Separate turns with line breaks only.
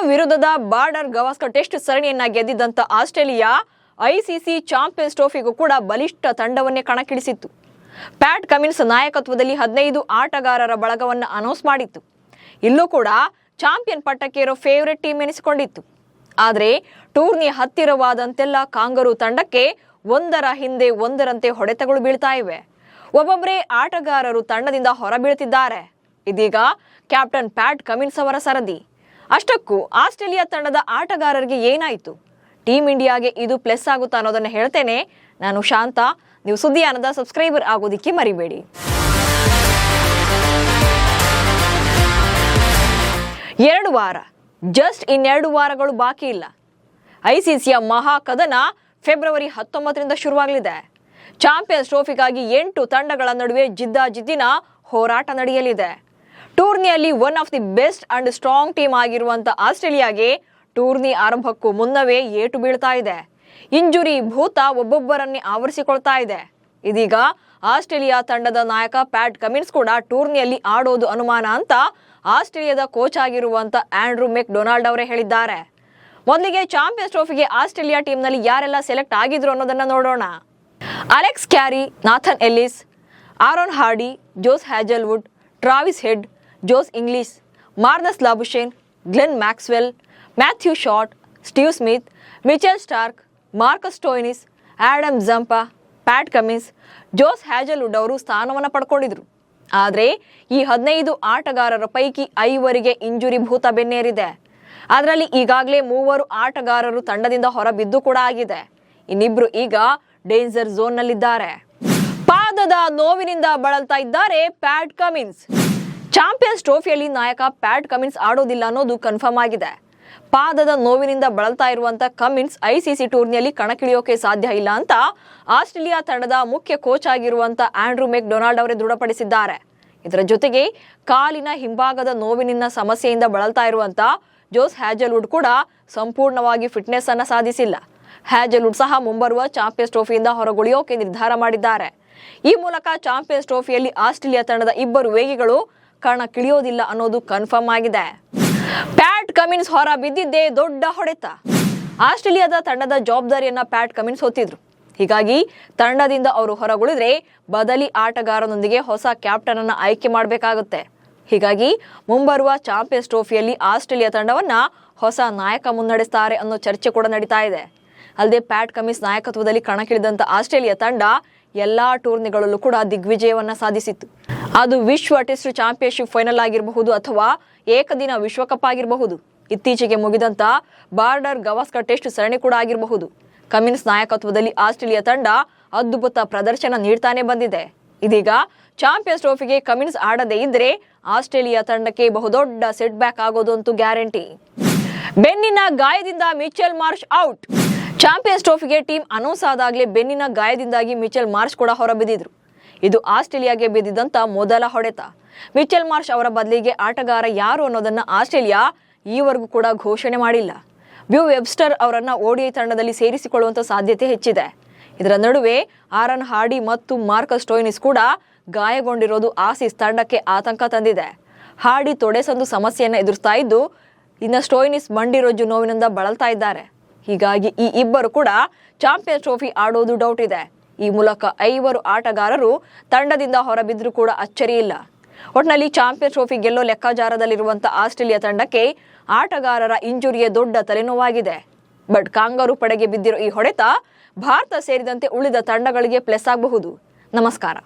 ವಿರುದ್ಧದ Border Gavaskar test ಸರಣಿಯನ್ನ ಗೆದ್ದಿದ್ದಂತ ಆಸ್ಟ್ರೇಲಿಯಾ ಐಸಿಸಿ ಚಾಂಪಿಯನ್ಸ್ ಟ್ರೋಫಿಗೂ ಕೂಡ ಬಲಿಷ್ಠ ತಂಡವನ್ನೇ ಕಣಕ್ಕಿಳಿಸಿತ್ತು. ಪ್ಯಾಟ್ ಕಮಿನ್ಸ್ ನಾಯಕತ್ವದಲ್ಲಿ 15 ಆಟಗಾರರ ಬಳಗವನ್ನು ಅನೌನ್ಸ್ ಮಾಡಿತ್ತು. ಇಲ್ಲೂ ಕೂಡ ಚಾಂಪಿಯನ್ ಪಟ್ಟಕ್ಕೆ ಇರೋ ಫೇವರೆಟ್ ಟೀಮ್ ಎನಿಸಿಕೊಂಡಿತ್ತು. ಆದರೆ ಟೂರ್ನಿ ಹತ್ತಿರವಾದಂತೆಲ್ಲ ಕಾಂಗರೂ ತಂಡಕ್ಕೆ ಒಂದರ ಹಿಂದೆ ಒಂದರಂತೆ ಹೊಡೆತಗಳು ಬೀಳ್ತಾ ಇವೆ. ಒಬ್ಬೊಬ್ಬರೇ ಆಟಗಾರರು ತಂಡದಿಂದ ಹೊರಬೀಳ್ತಿದ್ದಾರೆ. ಇದೀಗ ಕ್ಯಾಪ್ಟನ್ ಪ್ಯಾಟ್ ಕಮಿನ್ಸ್ ಅವರ ಸರದಿ. ಅಷ್ಟಕ್ಕೂ ಆಸ್ಟ್ರೇಲಿಯಾ ತಂಡದ ಆಟಗಾರರಿಗೆ ಏನಾಯಿತು? ಟೀಮ್ ಇಂಡಿಯಾಗೆ ಇದು ಪ್ಲಸ್ ಆಗುತ್ತಾ ಅನ್ನೋದನ್ನ ಹೇಳ್ತೇನೆ. ನಾನು ಶಾಂತ. ನೀವು ಸುದ್ದಿಯಾನದ ಸಬ್ಸ್ಕ್ರೈಬರ್ ಆಗೋದಿಕ್ಕೆ ಮರಿಬೇಡಿ. ಜಸ್ಟ್ ಇನ್ನೆರಡು ವಾರಗಳು ಬಾಕಿ ಇಲ್ಲ. ಐಸಿಸಿಯ ಮಹಾ ಕದನ ಫೆಬ್ರವರಿ 19ರಿಂದ ಶುರುವಾಗಲಿದೆ. ಚಾಂಪಿಯನ್ಸ್ ಟ್ರೋಫಿಗಾಗಿ 8 ತಂಡಗಳ ನಡುವೆ ಜಿದ್ದಾಜಿದ್ದಿನ ಹೋರಾಟ ನಡೆಯಲಿದೆ. ಟೂರ್ನಿಯಲ್ಲಿ one of the best and strong team ಆಗಿರುವಂತ ಆಸ್ಟ್ರೇಲಿಯಾಗೆ ಟೂರ್ನಿ ಆರಂಭಕ್ಕೂ ಮುನ್ನವೇ ಏಟು ಬೀಳ್ತಾ ಇದೆ. ಇಂಜುರಿ ಭೂತ ಒಬ್ಬೊಬ್ಬರನ್ನೇ ಆವರಿಸಿಕೊಳ್ತಾ ಇದೆ. ಇದೀಗ ಆಸ್ಟ್ರೇಲಿಯಾ ತಂಡದ ನಾಯಕ ಪ್ಯಾಟ್ ಕಮಿನ್ಸ್ ಕೂಡ ಟೂರ್ನಿಯಲ್ಲಿ ಆಡೋದು ಅನುಮಾನ ಅಂತ ಆಸ್ಟ್ರೇಲಿಯಾದ ಕೋಚ್ ಆಗಿರುವಂತ ಆಂಡ್ರೂ ಮೆಕ್ಡೊನಾಲ್ಡ್ ಅವರೇ ಹೇಳಿದ್ದಾರೆ. ಮೊದಲಿಗೆ ಚಾಂಪಿಯನ್ಸ್ ಟ್ರೋಫಿಗೆ ಆಸ್ಟ್ರೇಲಿಯಾ ಟೀಮ್ನಲ್ಲಿ ಯಾರೆಲ್ಲ ಸೆಲೆಕ್ಟ್ ಆಗಿದ್ರು ಅನ್ನೋದನ್ನ ನೋಡೋಣ. Alex Carey, Nathan Ellis, Aaron Hardie, Josh Hazlewood, Travis Head, Josh Inglis, Marnus Labuschagne, Glenn Maxwell, Matthew Short, Steve Smith, Mitchell Starc, Marcus Stoinis, Adam Zampa, Pat Cummins, Josh Hazlewood ಅವರು ಸ್ಥಾನವನ್ನು ಪಡ್ಕೊಂಡಿದ್ರು. ಆದರೆ ಈ 15 ಆಟಗಾರರ ಪೈಕಿ 5 injury ಭೂತ ಬೆನ್ನೇರಿದೆ. ಅದರಲ್ಲಿ ಈಗಾಗಲೇ 3 ಆಟಗಾರರು ತಂಡದಿಂದ ಹೊರಬಿದ್ದು ಕೂಡ ಆಗಿದೆ. ಇನ್ನಿಬ್ರು ಈಗ ಡೇಂಜರ್ ಝೋನ್ನಲ್ಲಿದ್ದಾರೆ. ಪಾದದ ನೋವಿನಿಂದ ಬಳಲ್ತಾ ಇದ್ದಾರೆ ಪ್ಯಾಟ್ ಕಮಿನ್ಸ್. ಚಾಂಪಿಯನ್ಸ್ ಟ್ರೋಫಿಯಲ್ಲಿ ನಾಯಕ ಪ್ಯಾಟ್ ಕಮಿನ್ಸ್ ಆಡೋದಿಲ್ಲ ಅನ್ನೋದು ಕನ್ಫರ್ಮ್ ಆಗಿದೆ. ಪಾದದ ನೋವಿನಿಂದ ಬಳಲ್ತಾ ಇರುವಂತ ಕಮಿನ್ಸ್ ಐಸಿಸಿ ಟೂರ್ನಿಯಲ್ಲಿ ಕಣಕ್ಕಿಳಿಯೋಕೆ ಸಾಧ್ಯ ಇಲ್ಲ ಅಂತ ಆಸ್ಟ್ರೇಲಿಯಾ ತಂಡದ ಮುಖ್ಯ ಕೋಚ್ ಆಗಿರುವಂತ ಆಂಡ್ರೂ ಮೆಕ್ಡೊನಾಲ್ಡ್ ಅವರೇ ದೃಢಪಡಿಸಿದ್ದಾರೆ. ಇದರ ಜೊತೆಗೆ ಕಾಲಿನ ಹಿಂಭಾಗದ ನೋವಿನ ಸಮಸ್ಯೆಯಿಂದ ಬಳಲ್ತಾ ಇರುವಂತ ಜೋಸ್ ಹ್ಯಾಜಲ್ವುಡ್ ಕೂಡ ಸಂಪೂರ್ಣವಾಗಿ ಫಿಟ್ನೆಸ್ ಅನ್ನ ಸಾಧಿಸಿಲ್ಲ. ಹ್ಯಾಜಲ್ವುಡ್ ಸಹ ಮುಂಬರುವ ಚಾಂಪಿಯನ್ಸ್ ಟ್ರೋಫಿಯಿಂದ ಹೊರಗುಳಿಯೋಕೆ ನಿರ್ಧಾರ ಮಾಡಿದ್ದಾರೆ. ಈ ಮೂಲಕ ಚಾಂಪಿಯನ್ಸ್ ಟ್ರೋಫಿಯಲ್ಲಿ ಆಸ್ಟ್ರೇಲಿಯಾ ತಂಡದ 2 ವೇಗಿಗಳು ಕಣಕ್ಕಿಳಿಯೋದಿಲ್ಲ ಅನ್ನೋದು ಕನ್ಫರ್ಮ್ ಆಗಿದೆ. ಪ್ಯಾಟ್ ಕಮಿನ್ಸ್ ಹೊರ ಬಿದ್ದಿದ್ದೇ ದೊಡ್ಡ ಹೊಡೆತ. ಆಸ್ಟ್ರೇಲಿಯಾದ ತಂಡದ ಜವಾಬ್ದಾರಿಯನ್ನ ಪ್ಯಾಟ್ ಕಮಿನ್ಸ್ ಹೊತ್ತಿದ್ರು. ಹೀಗಾಗಿ ತಂಡದಿಂದ ಅವರು ಹೊರಗುಳಿದ್ರೆ ಬದಲಿ ಆಟಗಾರನೊಂದಿಗೆ ಹೊಸ ಕ್ಯಾಪ್ಟನ್ ಅನ್ನ ಆಯ್ಕೆ ಮಾಡಬೇಕಾಗುತ್ತೆ. ಹೀಗಾಗಿ ಮುಂಬರುವ ಚಾಂಪಿಯನ್ಸ್ ಟ್ರೋಫಿಯಲ್ಲಿ ಆಸ್ಟ್ರೇಲಿಯಾ ತಂಡವನ್ನ ಹೊಸ ನಾಯಕ ಮುನ್ನಡೆಸ್ತಾರೆ ಅನ್ನೋ ಚರ್ಚೆ ಕೂಡ ನಡೀತಾ ಇದೆ. ಅಲ್ಲದೆ ಪ್ಯಾಟ್ ಕಮಿನ್ಸ್ ನಾಯಕತ್ವದಲ್ಲಿ ಕಣಕ್ಕಿಳಿದಂತ ಆಸ್ಟ್ರೇಲಿಯಾ ತಂಡ ಎಲ್ಲಾ ಟೂರ್ನಿಗಳಲ್ಲೂ ಕೂಡ ದಿಗ್ವಿಜಯವನ್ನ ಸಾಧಿಸಿತ್ತು. ಅದು ವಿಶ್ವ ಟೆಸ್ಟ್ ಚಾಂಪಿಯನ್ಶಿಪ್ ಫೈನಲ್ ಆಗಿರಬಹುದು ಅಥವಾ ಏಕದಿನ ವಿಶ್ವಕಪ್ ಆಗಿರಬಹುದು. ಇತ್ತೀಚೆಗೆ ಮುಗಿದಂತ ಬಾರ್ಡರ್ ಗವಾಸ್ಕರ್ ಟೆಸ್ಟ್ ಸರಣಿ ಕೂಡ ಆಗಿರಬಹುದು. ಕಮಿನ್ಸ್ ನಾಯಕತ್ವದಲ್ಲಿ ಆಸ್ಟ್ರೇಲಿಯಾ ತಂಡ ಅದ್ಭುತ ಪ್ರದರ್ಶನ ನೀಡ್ತಾನೆ ಬಂದಿದೆ. ಇದೀಗ ಚಾಂಪಿಯನ್ಸ್ ಟ್ರೋಫಿಗೆ ಕಮಿನ್ಸ್ ಆಡದೇ ಇದ್ರೆ ಆಸ್ಟ್ರೇಲಿಯಾ ತಂಡಕ್ಕೆ ಬಹುದೊಡ್ಡ ಸೆಟ್ ಬ್ಯಾಕ್ ಆಗೋದಂತೂ ಗ್ಯಾರಂಟಿ. ಬೆನ್ನಿನ ಗಾಯದಿಂದ ಮಿಚೆಲ್ ಮಾರ್ಷ್ ಔಟ್. ಚಾಂಪಿಯನ್ಸ್ ಟ್ರೋಫಿಗೆ ಟೀಮ್ ಅನೌನ್ಸ್ ಆದಾಗಲೇ ಬೆನ್ನಿನ ಗಾಯದಿಂದಾಗಿ ಮಿಚೆಲ್ ಮಾರ್ಷ್ ಕೂಡ ಹೊರಬಿದ್ದಿದ್ರು. ಇದು ಆಸ್ಟ್ರೇಲಿಯಾಗೆ ಬಿದ್ದಿದ್ದಂತ ಮೊದಲ ಹೊಡೆತ. ಮಿಚೆಲ್ ಮಾರ್ಷ್ ಅವರ ಬದಲಿಗೆ ಆಟಗಾರ ಯಾರು ಅನ್ನೋದನ್ನ ಆಸ್ಟ್ರೇಲಿಯಾ ಈವರೆಗೂ ಕೂಡ ಘೋಷಣೆ ಮಾಡಿಲ್ಲ. ಬ್ಯೂ ವೆಬ್ಸ್ಟರ್ ಅವರನ್ನ ಓಡಿಐ ತಂಡದಲ್ಲಿ ಸೇರಿಸಿಕೊಳ್ಳುವಂತ ಸಾಧ್ಯತೆ ಹೆಚ್ಚಿದೆ. ಇದರ ನಡುವೆ ಆರನ್ ಹಾರ್ಡಿ ಮತ್ತು ಮಾರ್ಕಸ್ ಸ್ಟೋಯ್ನಿಸ್ ಕೂಡ ಗಾಯಗೊಂಡಿರೋದು ಆಸೀಸ್ ತಂಡಕ್ಕೆ ಆತಂಕ ತಂದಿದೆ. ಹಾರ್ಡಿ ತೊಡೆಸಂದು ಸಮಸ್ಯೆಯನ್ನ ಎದುರಿಸ್ತಾ ಇದ್ದು, ಇನ್ನು ಸ್ಟೋಯ್ನಿಸ್ ಮಂಡಿರೊಜ್ಜು ನೋವಿನಿಂದ ಬಳಲ್ತಾ ಇದ್ದಾರೆ. ಹೀಗಾಗಿ ಈ ಇಬ್ಬರು ಕೂಡ ಚಾಂಪಿಯನ್ಸ್ ಟ್ರೋಫಿ ಆಡೋದು ಡೌಟ್ ಇದೆ. ಈ ಮೂಲಕ 5 ಆಟಗಾರರು ತಂಡದಿಂದ ಹೊರಬಿದ್ರೂ ಕೂಡ ಅಚ್ಚರಿ ಇಲ್ಲ. ಒಟ್ನಲ್ಲಿ ಚಾಂಪಿಯನ್ಸ್ ಟ್ರೋಫಿ ಗೆಲ್ಲೋ ಲೆಕ್ಕಾಚಾರದಲ್ಲಿರುವಂತ ಆಸ್ಟ್ರೇಲಿಯಾ ತಂಡಕ್ಕೆ ಆಟಗಾರರ ಇಂಜುರಿಯೇ ದೊಡ್ಡ ತಲೆನೋವಾಗಿದೆ. ಬಟ್ ಕಾಂಗರೂ ಪಡೆಗೆ ಬಿದ್ದಿರೋ ಈ ಹೊಡೆತ ಭಾರತ ಸೇರಿದಂತೆ ಉಳಿದ ತಂಡಗಳಿಗೆ ಪ್ಲಸ್ ಆಗಬಹುದು. ನಮಸ್ಕಾರ.